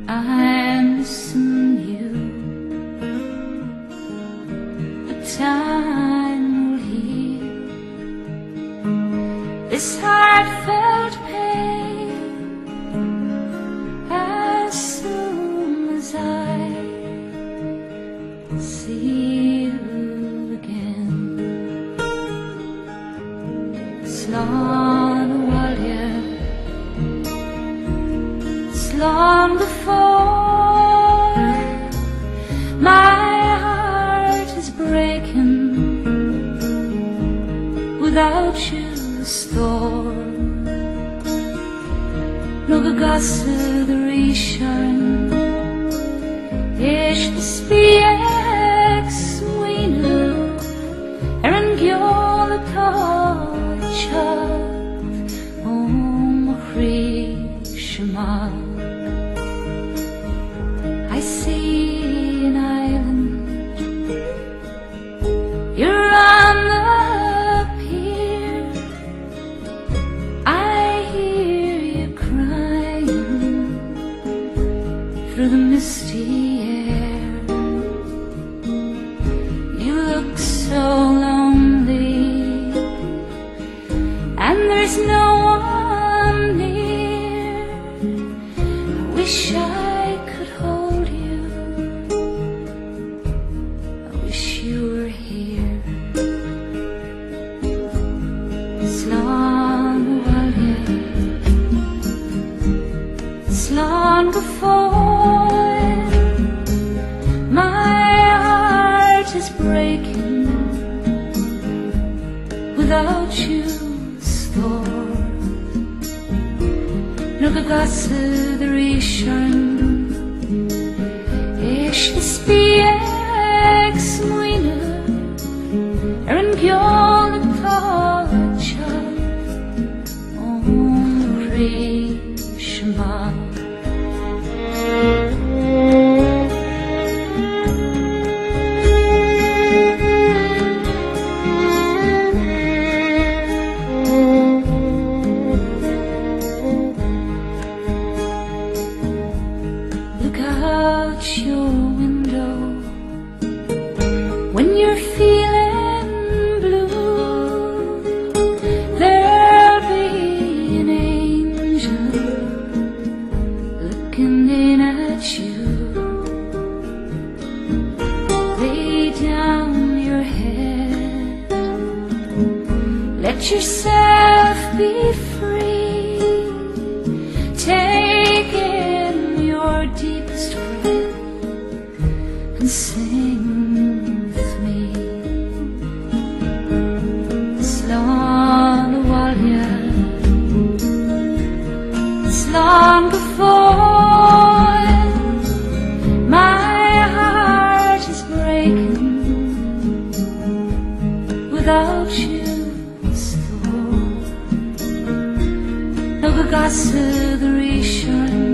I'm missing you, but time will heal this heartfelt pain as soon as I see you again. Slán, Abhaile, long before my heart is breaking without you, storm. No begasse the rishan ish the spiek swinu eran gyola tachat chri shema. I see an island, you're on the pier. I hear you crying through the misty air. You look so lonely, and there's no one near. I wish I could hold you. I wish you were here. Slán, Abhaile, Slán before my heart is breaking without you, storm. No begasse the rishan ish the spiek swinu eran gyola tachat chri shema. Look out your window when you're feeling blue. There'll be an angel looking in at you. Lay down your head, let yourself be free. Take in your deepest breath and sing with me. Slán, Abhaile, Slán before my heart is breaking without you, storm. No begasse the rishan